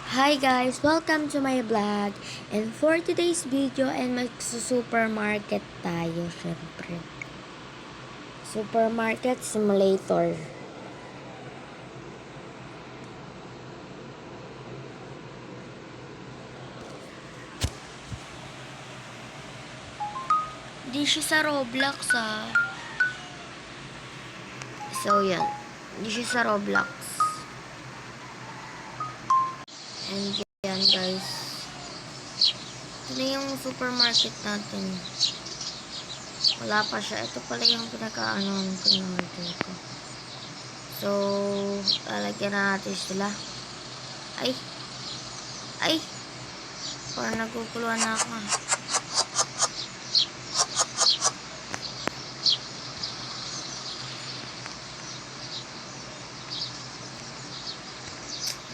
Hi guys! Welcome to my vlog. And for today's video, magsusupermarket tayo, syempre. Supermarket simulator. Hindi siya sa Roblox, ah. So, yan. Hindi siya sa Roblox. And yan, guys. Ito na yung supermarket natin. Wala pa siya. Ito pala yung pinaka-ano ko yung order ko. So, lalagyan na natin sila. Ay! Ay! Parang nagkukuluan na ako.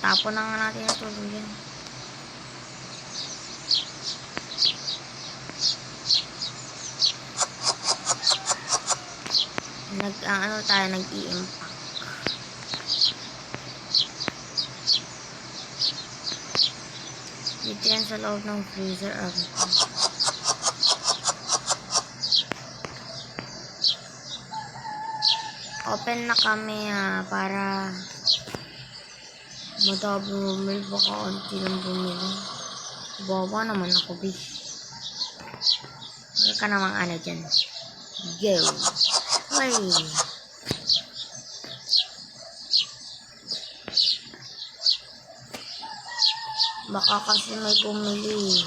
Tapon na nga natin yung tuluyan. Nag-i-impact. Dito yan sa loob ng freezer. Open na kami para madami bumili. Baka onti lang bumili. Bawa naman ako, bis. Wala ka namang ano dyan. Go! Ay! Baka kasi may bumili.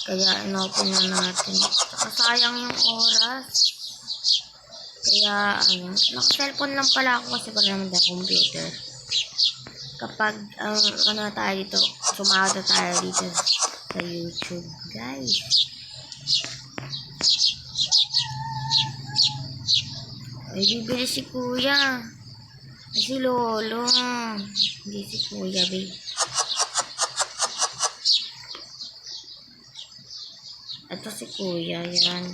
Kaya inopen na natin. Saka sayang yung oras. Kaya naka-cellphone lang pala ako kasi wala naman na computer. Kapag tayo dito, sumada tayo dito sa YouTube, guys. Ay, bibili si Kuya. Si Lolo. Hindi si Kuya, babe. Ito si Kuya, yan.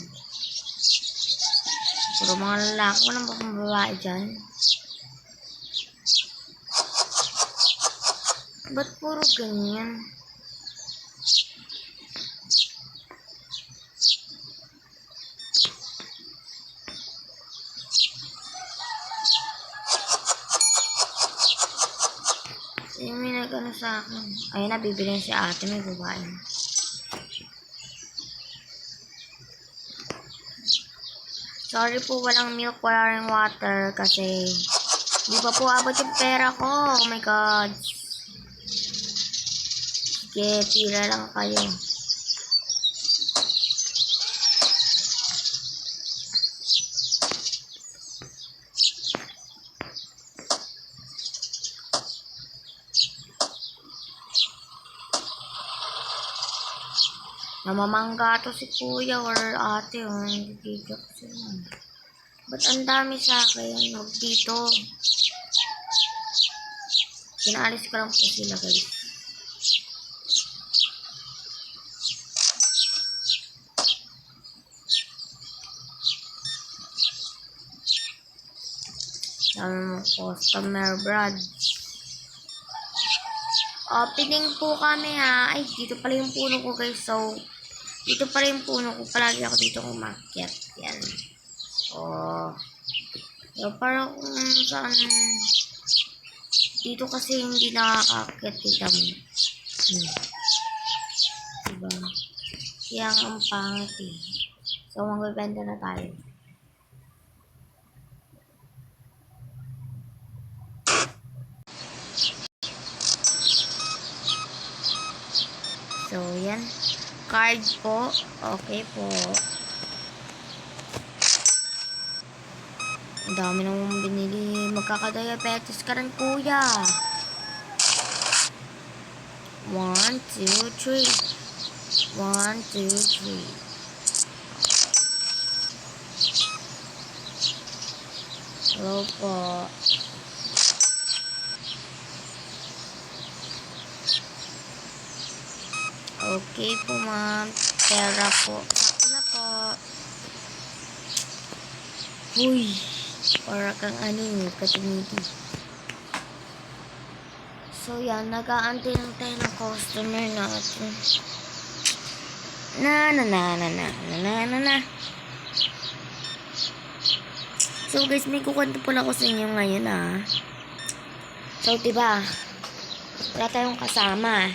Puro mga lalaki, walang bakang babae dyan. Ba't puro ganyan? Yung may nag-ano sa akin. Ayun na, bibili si ate, may babae. Sorry po, walang milk, wala rin water kasi hindi pa po abot yung pera ko. Oh my God. Sige, pila lang kayo. Namamangga to si Kuya or ate. Nagigigil ko sila. Ba't ang dami sa akin? Huwag dito. Pinaalis ko lang po sila, guys. Dami mo customer, Brad. Opening po kami, Ay, dito pala yung puno ko, guys. So, dito pala yung puno ko. Palagi ako dito kumakyat. Yan. So, parang kung saan dito kasi hindi nakakakyat mo. Diba? Kaya ang pangit eh. So, magbibenta na tayo. So, yan. Card po. Okay po. Ang dami nang binili. Magkakadiabetes ka rin, Kuya. 1, 2, 3. 1, 2, 3. Hello po. Okay po, ma'am. Pera po. Sakto na po. Uy. Para kang katiniti. So, yan. Nag-aantay lang tayo ng customer natin. Na. So, guys, may kukwento pala ako sa inyo ngayon, So, diba? Wala tayong kasama.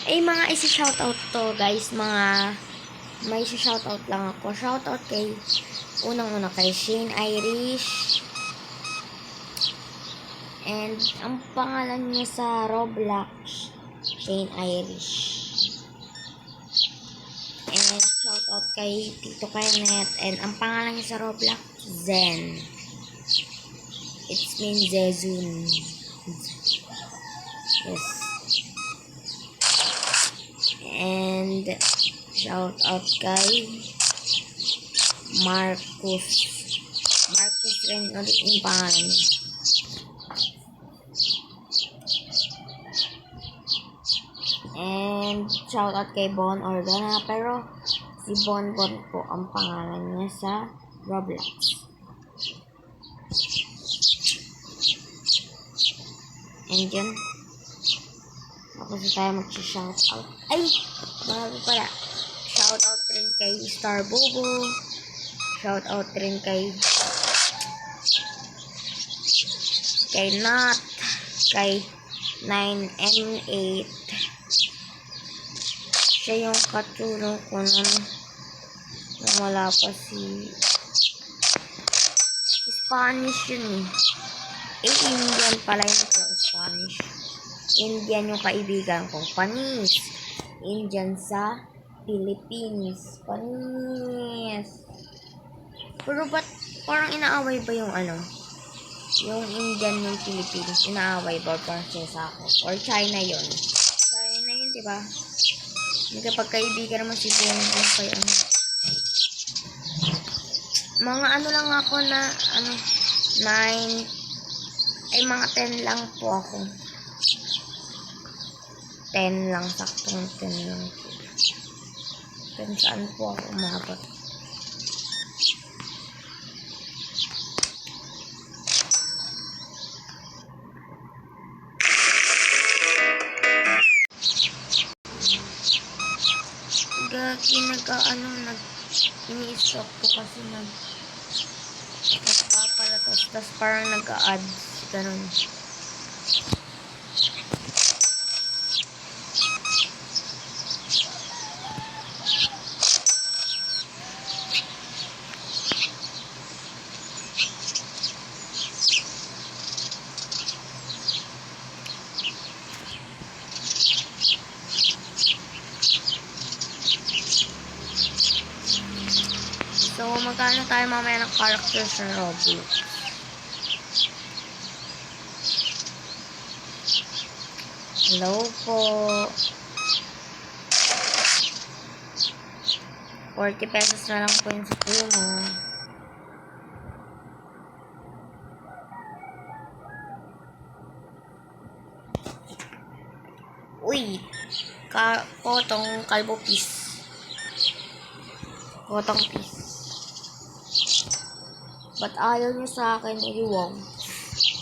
Mga isi-shoutout to, guys. May isi-shoutout lang ako. Shoutout kay, unang-una kay Shane Irish. And, ang pangalan niya sa Roblox, Shane Irish. And, shoutout kay Tito Kenneth. And, ang pangalan niya sa Roblox, Zen. It's mean Zezun. Yes. And, shoutout kay Marcus. Marcus rin ulit yung pangalan niya. And, shoutout kay Bon Ordona. Pero, si Bon po ang pangalan niya sa Roblox. And yun. Tapos tayo mag-shoutout. Ay! Bago pala. Shoutout rin kay Star Bobo. Shoutout rin kay Nat. Kay 9M8. Siya yung katulong ko nung wala pa si Spanish yun Indian pala yung Spanish. Indian yung kaibigan ko. Panis. Indian sa Philippines. Panis. Pero ba't parang inaaway ba yung yung Indian yung Philippines? Inaaway ba parang siya sa ako? Or China yun? China yun, diba? Magkapagkaibigan naman si Bongbong kaya mga lang ako na 9 mga 10 lang po ako. 10 lang, saktong 10 lang po. 10 saan po ako umabot. Gagi, ini-stop ko kasi nagpapalatas, tas parang nag-a-ads, ganun. So, magkano tayo mamaya ng character sa Roblox? Hello po. 40 pesos na lang po yung sa mo. Uy! Potong kalbo piece. Potong piece. Ba't ayaw niyo sa akin, Iwong?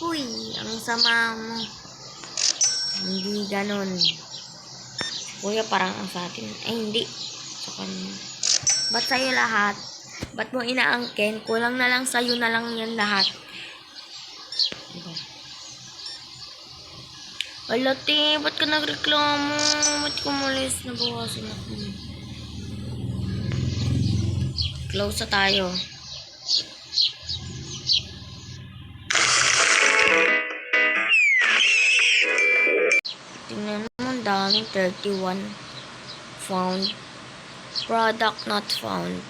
Uy, ang sama mo. Hindi ganon. Kuya, parang ang sa atin. Ay, hindi. Sa kanya. Ba't sa'yo lahat? Ba't mo inaangkin? Kulang na lang sa'yo na lang yan lahat. Diba? Wala, te. Ba't ka nagreklamo? Ba't kumulis? Nabawasan ako. Close na tayo. Tingnan mo, ang daming 31 found. Product not found.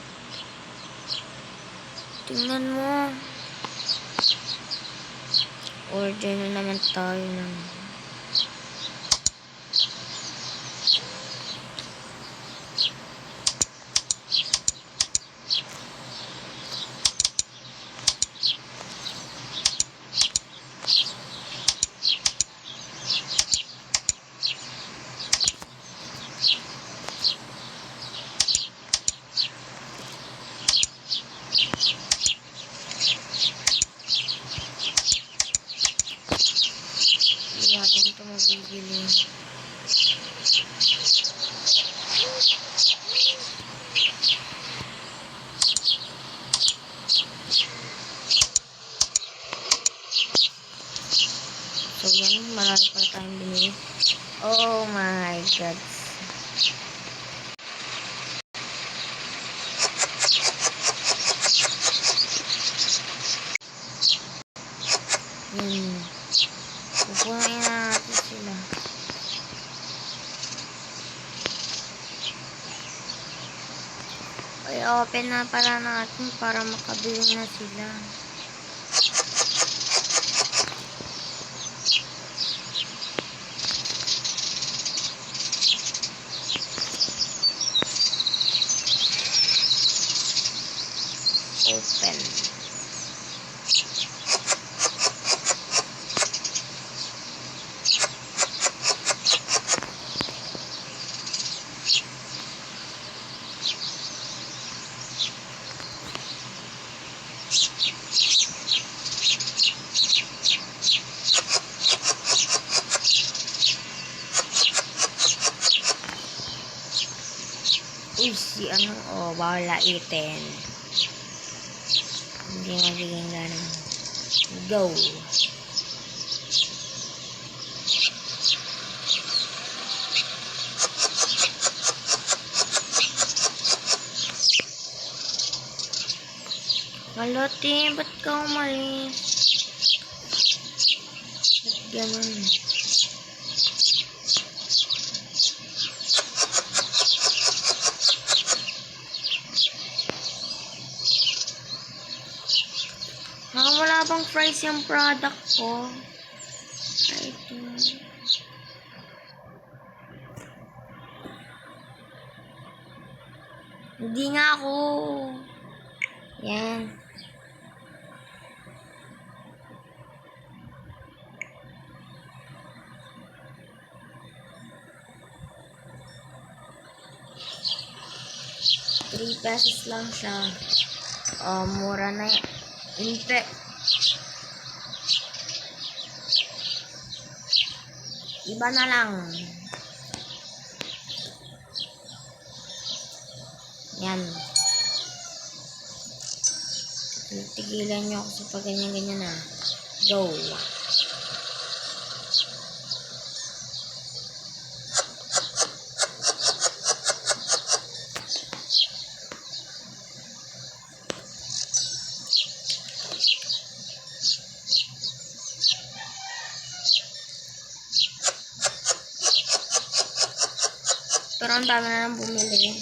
Tingnan mo. Order na naman tayo ng natin ito mabibili. So yan, marami pala tayong binili. Oh my god. Yan. Pupunayin na natin sila. Ay, open na pala natin para makabili na sila. Open. Uy, si ano, oh, bawala itin. Hindi mabigyan ganun. Go. Malote, ba't ka umalis? Ba't ganun? Wala bang price yung product ko? Ay, ito. Hindi nga ako. Yan. ₱3 lang siya. Mura na yan. Inte. Iba na lang. Yan. Tigilan nyo ako sa pag-ganyan-ganyan na. Go. Pero ang dami na nang bumili.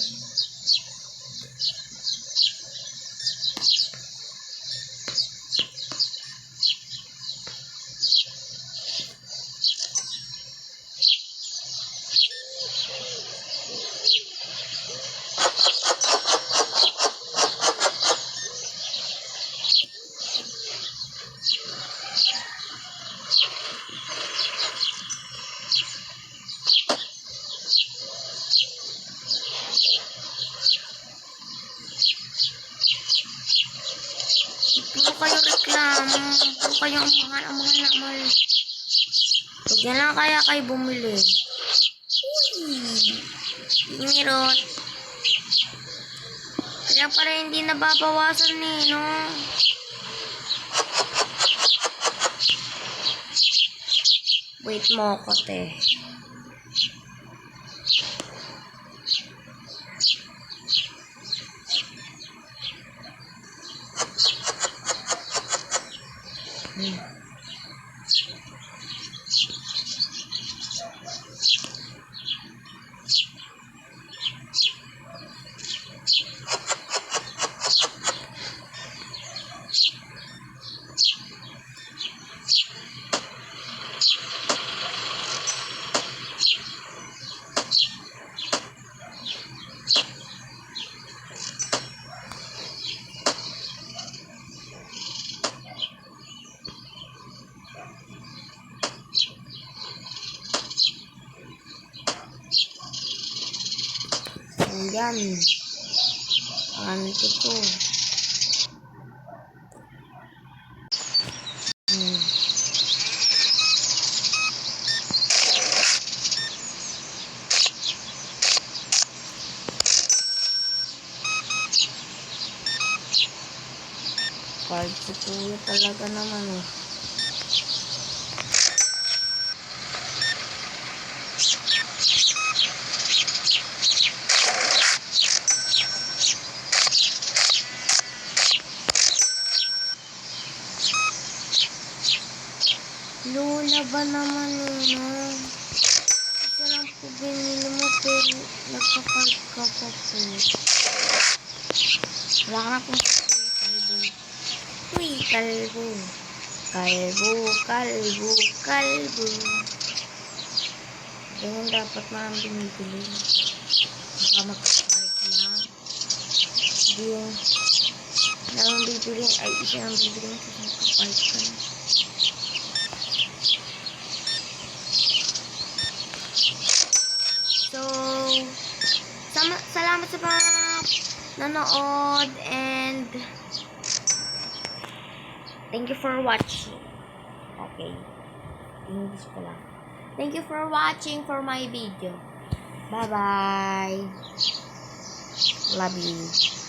Puro kayo reklamo. Puro kayo ang mahal na mahal. Huwag yan lang kaya kayo bumili. Mirot. Kaya para hindi nababawasan no? Wait mo ko, te. Ayan. Anti ko. Card si kuya talaga naman eh. Lola ba naman eh, no? Isa lang po binili mo pero nagka-card ka pa po. Wala ka na pong kalbo. Uy, kalbo. Kalbo, kalbo, kalbo. Ganyan dapat marang binibili. Baka mag-card lang. Hindi yung nalang bibili ay isa ang bibili mo kasi magka-card ka na. So, salamat sa mga nanood and thank you for watching. Okay. English ko lang. Thank you for watching for my video. Bye-bye. Love you.